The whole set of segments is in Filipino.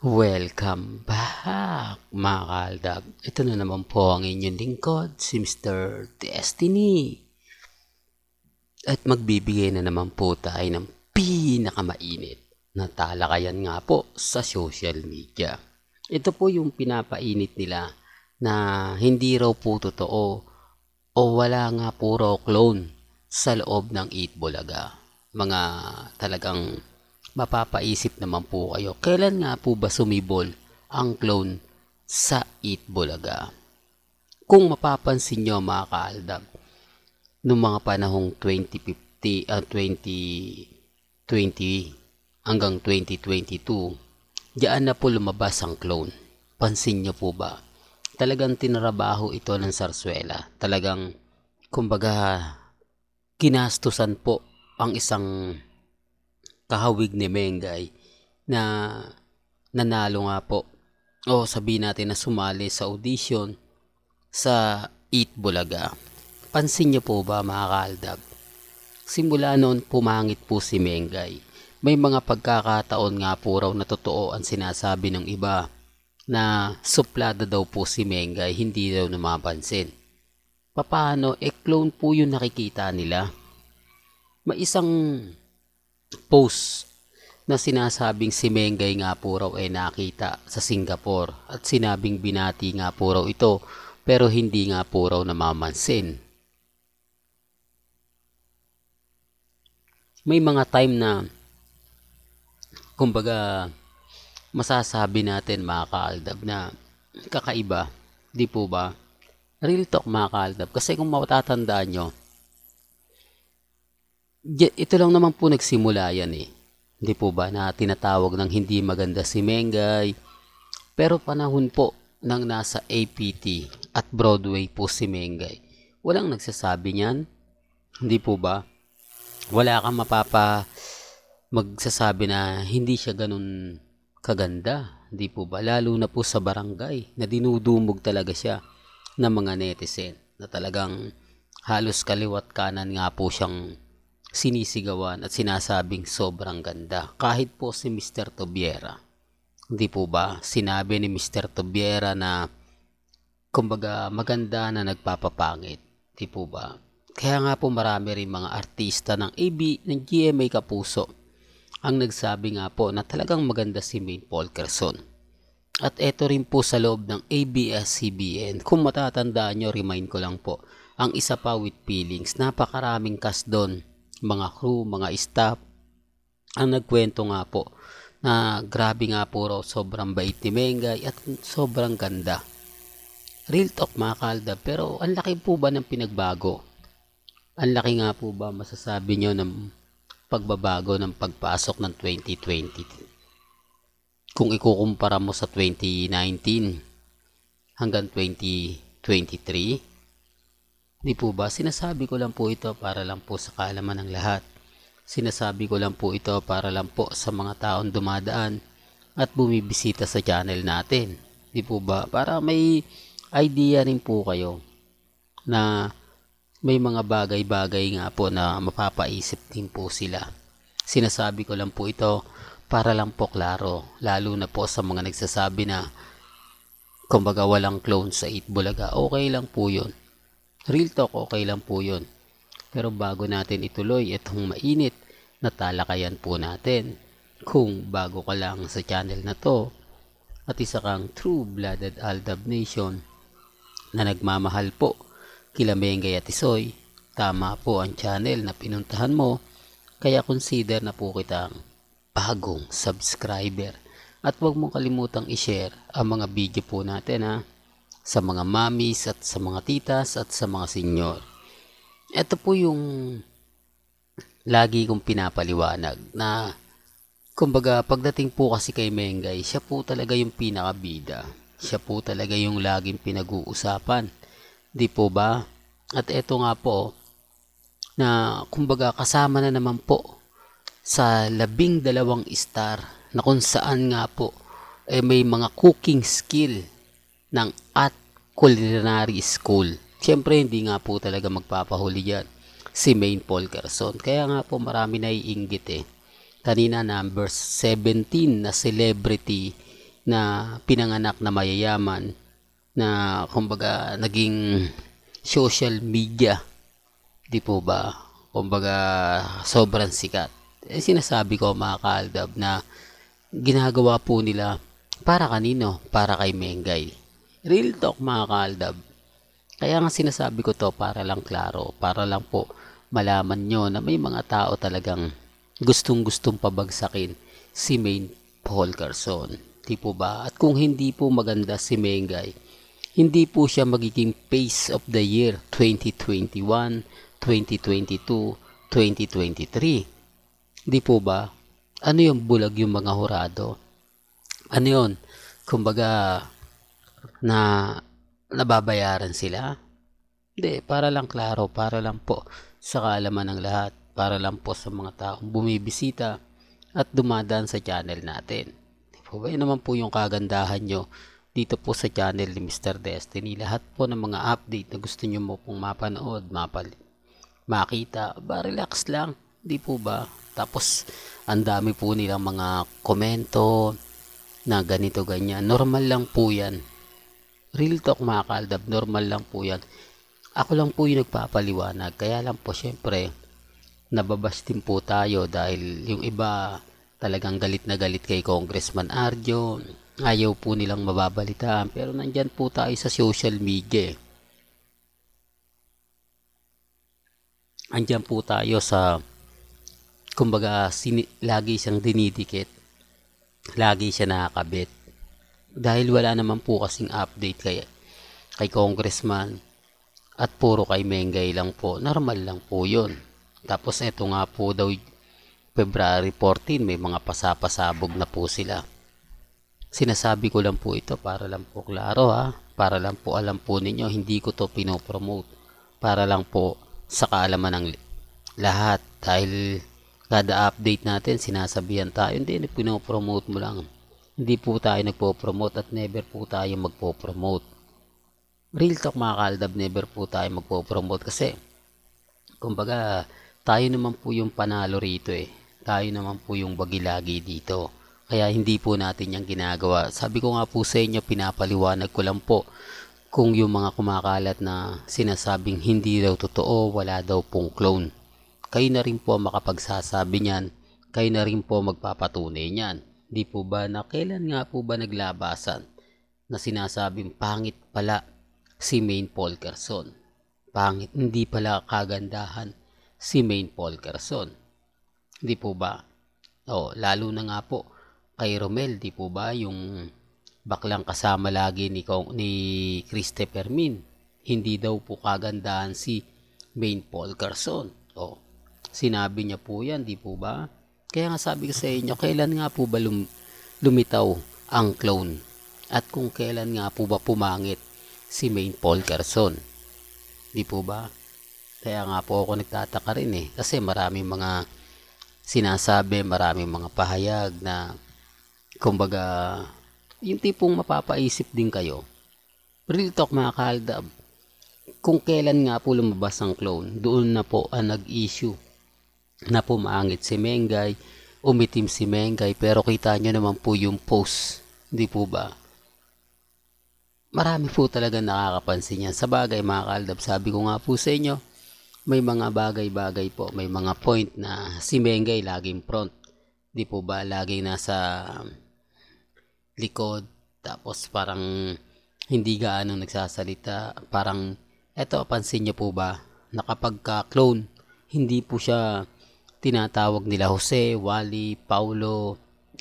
Welcome back mga kaaldag. Ito na naman po ang inyong lingkod, si Mr. Destiny. At magbibigay na naman po tayo ng pinakamainit na talakayan nga po sa social media. Ito po yung pinapainit nila na hindi raw po totoo o wala nga po raw clone sa loob ng Eat Bulaga. Mga talagang mapapaisip naman po kayo, kailan nga po ba sumibol ang clone sa Eat Bulaga? Kung mapapansin nyo mga kaaldab, noong mga panahong 2020 hanggang 2022, diyan na po lumabas ang clone. Pansin nyo po ba? Talagang tinrabaho ito ng Sarsuela. Talagang, kumbaga, kinastusan po ang isang kahawig ni Mengay na nanalo nga po o sabihin natin na sumali sa audition sa Eat Bulaga. Pansin niyo po ba mga kaaldab? Simula noon pumangit po si Mengay. May mga pagkakataon nga po raw na totoo ang sinasabi ng iba na suplada daw po si Mengay, hindi daw namapansin. Paano? Clone po yung nakikita nila. May isang post na sinasabing si Mengay nga po raw ay nakita sa Singapore at sinabing binati nga po raw ito pero hindi nga po raw namamansin. May mga time na kumbaga masasabi natin mga kaaldab na kakaiba, di po ba? Real talk mga kaaldab, kasi kung matatandaan nyo, ito lang naman po nagsimula yan eh. Hindi po ba na tinatawag ng hindi maganda si Mengay. Pero panahon po nang nasa APT at Broadway po si Mengay, walang nagsasabi niyan. Hindi po ba? Wala kang magsasabi na hindi siya ganun kaganda. Hindi po ba? Lalo na po sa barangay na dinudumog talaga siya ng mga netizen na talagang halos kaliwat kanan nga po siyang sinisigawan at sinasabing sobrang ganda. Kahit po si Mr. Tobiera, hindi po ba sinabi ni Mr. Tobiera na kumbaga maganda na nagpapapangit, hindi po ba? Kaya nga po marami rin mga artista ng GMA Kapuso ang nagsabi nga po na talagang maganda si Maine Polkerson. At eto rin po sa loob ng ABS-CBN, kung matatandaan nyo, remind ko lang po, ang isa pa with feelings, napakaraming cast doon, mga crew, mga staff, ang nagkwento nga po na grabe nga po raw sobrang bait ni Mengay at sobrang ganda. Real talk mga kalda, pero ang laki po ba ng pinagbago? Ang laki nga po ba masasabi nyo ng pagbabago ng pagpasok ng 2020? Kung ikukumpara mo sa 2019 hanggang 2023, di po ba? Sinasabi ko lang po ito para lang po sa kaalaman ng lahat. Sinasabi ko lang po ito para lang po sa mga taong dumadaan at bumibisita sa channel natin. Di po ba? Para may idea rin po kayo na may mga bagay-bagay nga po na mapapaisip din po sila. Sinasabi ko lang po ito para lang po klaro. Lalo na po sa mga nagsasabi na kumbaga walang clone sa Eat Bulaga. Okay lang po yun. Real talk, okay lang po yun. Pero bago natin ituloy itong mainit na talakayan po natin, kung bago ka lang sa channel na to at isa kang true-blooded Aldab Nation na nagmamahal po kila Mengay at Isoy, tama po ang channel na pinuntahan mo, kaya consider na po kitang bagong subscriber. At huwag mong kalimutang i-share ang mga video po natin sa mga mamis at sa mga titas at sa mga senyor. Ito po yung lagi kong pinapaliwanag na kumbaga pagdating po kasi kay Mengay, siya po talaga yung pinakabida. Siya po talaga yung laging pinag-uusapan. Di po ba? At ito nga po na kumbaga kasama na naman po sa 12 star na kung saan nga po may mga cooking skill ng at culinary school. Siyempre hindi nga po talaga magpapahuli yan si Maine Polkerson. Kaya nga po marami naiinggit eh. Kanina number 17 na celebrity na pinanganak na mayayaman, na kumbaga naging social media, di po ba? Kumbaga sobrang sikat. Sinasabi ko mga kaaldab na ginagawa po nila para kanino? Para kay Mengay. Real talk mga kaaldab. Kaya nga sinasabi ko to para lang klaro, para lang po malaman nyo na may mga tao talagang gustong-gustong pabagsakin si Maine Paul Carson. Di po ba? At kung hindi po maganda si Mengay, hindi po siya magiging Pace of the Year 2021, 2022, 2023. Di po ba? Ano yung bulag yung mga hurado? Ano yun? Kumbaga na nababayaran sila? Hindi, para lang klaro, para lang po sa kaalaman ng lahat, para lang po sa mga taong bumibisita at dumadaan sa channel natin. Di po ba? Yun naman po yung kagandahan nyo dito po sa channel ni Mr. Destiny. Lahat po ng mga update na gusto nyo mo pong mapanood, makita, relax lang. Di po ba? Tapos, ang dami po nilang mga komento na ganito, ganyan. Normal lang po yan. Real talk mga kaaldab, normal lang po yan. Ako lang po yung nagpapaliwanag. Kaya lang po, syempre, nababash din po tayo dahil yung iba talagang galit na galit kay Congressman Arjo. Ayaw po nilang mababalitaan. Pero nandyan po tayo sa social media. Andyan po tayo sa, kumbaga, lagi siyang dinidikit. Lagi siya nakakabit. Dahil wala naman po kasing update kay Congressman at puro kay Mengay lang po. Normal lang po yun. Tapos eto nga po daw February 14 may mga pasapasabog na po sila. Sinasabi ko lang po ito para lang po klaro para lang po alam po ninyo, hindi ko to pinopromote, para lang po sa kaalaman ng lahat dahil kada update natin sinasabihan tayo, hindi pinopromote mo lang. Hindi po tayo nagpo-promote at never po tayo magpo-promote. Real talk mga kaaldab, never po tayo magpo-promote kasi kumbaga tayo naman po yung panalo rito tayo naman po yung bagilagi dito. Kaya hindi po natin yung ginagawa. Sabi ko nga po sa inyo, pinapaliwanag ko lang po kung yung mga kumakalat na sinasabing hindi daw totoo, wala daw pong clone. Kayo na rin po makapagsasabi niyan, kayo na rin po magpapatunay niyan. Di po ba na kailan nga po ba naglabasan na sinasabing pangit pala si Maine Paul Carson? Pangit, hindi pala kagandahan si Maine Paul Carson. Di po ba? Lalo na nga po kay Romel, di po ba, yung baklang kasama lagi ni Christopher Min, hindi daw po kagandahan si Maine Paul Carson. Sinabi niya po yan, di po ba? Kaya nga sabi ko sa inyo, kailan nga po ba lumitaw ang clone? At kung kailan nga po ba pumangit si Maine Paul Carson? Di po ba? Kaya nga po ako nagtataka rin kasi maraming mga sinasabi, maraming mga pahayag na kumbaga, yung tipong mapapaisip din kayo. Real talk mga kaaldab. Kung kailan nga po lumabas ang clone, doon na po ang nag-issue na pumangit si Mengay, umitim si Mengay, pero kita nyo naman po yung post. Di po ba? Marami po talaga nakakapansin yan. Sa bagay mga kaaldab, sabi ko nga po sa inyo, may mga bagay-bagay po, may mga point na si Mengay laging front. Di po ba? Laging nasa likod, tapos parang hindi gaano nagsasalita. Parang, eto, pansin nyo po ba, na kapag ka-clone, hindi po siya tinatawag nila Jose, Wally, Paulo,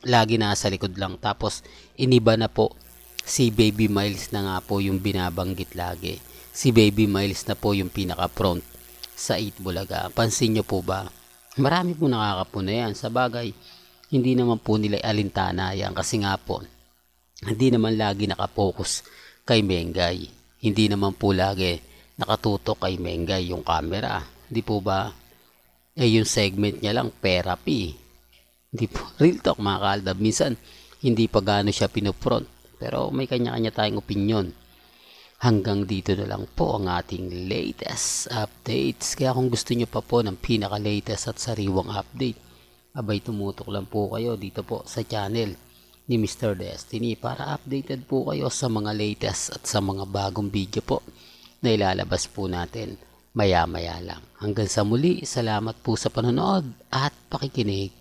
lagi nasa likod lang. Tapos, iniba na po, si Baby Miles na nga po yung binabanggit lagi. Si Baby Miles na po yung pinaka-front sa 8 Bulaga. Pansin nyo po ba? Marami po nakakapuna yan. Sa bagay, hindi naman po nila alintana yan kasi nga po, hindi naman lagi nakapokus kay Mengay. Hindi naman po lagi nakatutok kay Mengay yung camera. Di po ba? Yung segment niya lang, therapy. Di po. Real talk mga kaaldab. Minsan, hindi pa gaano siya pinufront. Pero may kanya-kanya tayong opinion. Hanggang dito na lang po ang ating latest updates. Kaya kung gusto nyo pa po ng pinaka-latest at sariwang update, abay tumutok lang po kayo dito po sa channel ni Mr. Destiny para updated po kayo sa mga latest at sa mga bagong video po na ilalabas po natin maya maya lang. Hanggang sa muli, salamat po sa panonood at pakikinig.